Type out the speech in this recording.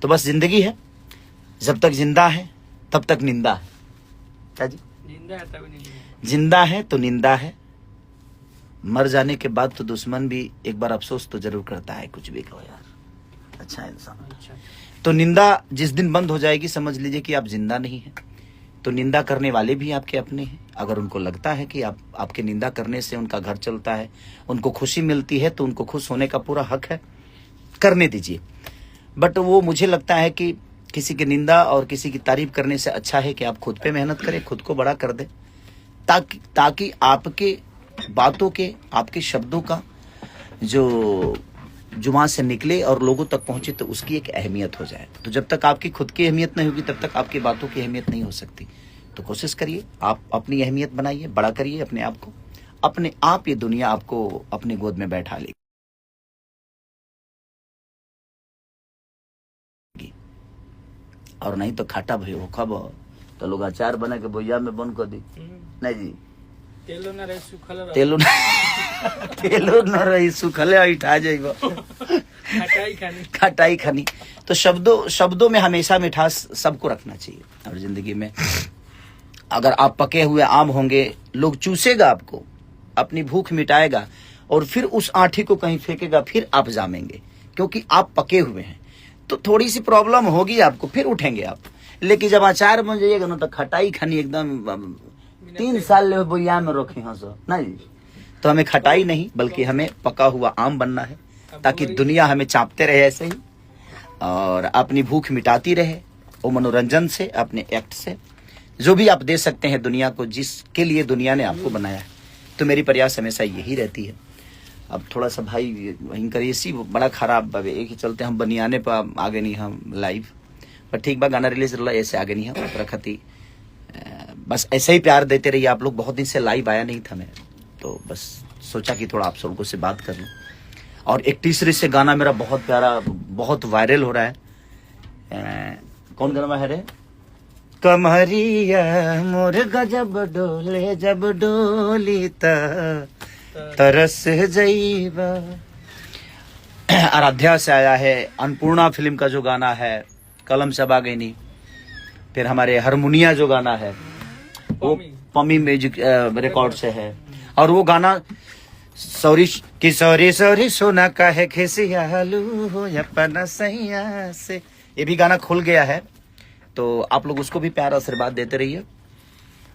तो बस जिंदगी है, जब तक जिंदा है तब तक निंदा है। क्या जी? जिंदा है तभी नहीं। जिंदा है तो निंदा है, मर जाने के बाद तो दुश्मन भी एक बार अफसोस तो जरूर करता है, कुछ भी कहो यार, अच्छा इंसान। अच्छा, तो निंदा जिस दिन बंद हो जाएगी, समझ लीजिए कि आप जिंदा नहीं हैं। तो निंदा करने वाले भी आपके अपने हैं। अगर उनको लगता है कि आपके निंदा करने से उनका घर चलता है, उनको खुशी मिलती है, तो उनको खुश होने का पूरा हक है, करने दीजिए। बट वो मुझे लगता है कि किसी की निंदा और किसी की तारीफ करने से अच्छा है कि आप खुद पे मेहनत करें, खुद को बड़ा कर दें, ताकि आपके बातों के, आपके शब्दों का जो जुबान से निकले और लोगों तक पहुंचे तो उसकी एक अहमियत हो जाए। तो जब तक आपकी खुद की अहमियत नहीं होगी तब तक आपकी बातों की अहमियत नहीं हो सकती। तो कोशिश करिए, आप अपनी अहमियत बनाइए, बड़ा करिए अपने आप को, अपने आप ये दुनिया आपको अपनी गोद में बैठा लेगी। और नहीं तो खाटा भाई हो खब तो लोग अचार बना के बोया में बंद कर दी। नहीं जी, तेलो न रही सुखल रहो। तेलो न रही सुखले उठा जाइबो खटाई खानी। तो शब्दों में हमेशा मिठास सबको रखना चाहिए। और जिंदगी में अगर आप पके हुए आम होंगे, लोग चूसेगा आपको, अपनी भूख मिटाएगा और फिर उस आठी को कहीं फेंकेगा, फिर आप जामेंगे, क्योंकि आप पके हुए हैं। तो थोड़ी सी प्रॉब्लम होगी आपको, फिर उठेंगे आप। लेकिन जब अचार बन जाइएगा ना तो खटाई खानी एकदम 3 साल ले बोया में रखे हैं सर नहीं। तो हमें खटाई नहीं बल्कि हमें पका हुआ आम बनना है, ताकि दुनिया हमें चापते रहे ऐसे ही और अपनी भूख मिटाती रहे, वो मनोरंजन से, अपने एक्ट से, जो भी आप दे सकते हैं दुनिया को, जिसके लिए दुनिया ने आपको बनाया है। तो मेरी प्रयास हमेशा यही रहती है। अब थोड़ा सा भाई वहीं करिए, इसी बड़ा खराब एक ही चलते हम बनियाने पर आगे नहीं हम लाइव, पर ठीक बा गाना रिलीज रहा ऐसे आगे नहीं हम रखती। बस ऐसे ही प्यार देते रहिए आप लोग। बहुत दिन से लाइव आया नहीं था मैं, तो बस सोचा कि थोड़ा आप सबको से बात कर लूं। और एक तीसरे से गाना मेरा बहुत प्यारा, बहुत वायरल हो रहा है। कौन गाना है रे? कमरिया मोर गजब डोले जब डोली तरस जईबा। आराध्या से आया है। अन्नपूर्णा फिल्म का जो गाना है कलम सबागैनी, फिर हमारे हारमोनिया जो गाना है वो पमी म्यूजिक रिकॉर्ड से है। और वो गाना सॉरी कि सॉरी सॉरी सोना का है खेसियालू हो अपना सैया से, ये भी गाना खुल गया है। तो आप लोग उसको भी प्यार आशीर्वाद देते रहिए।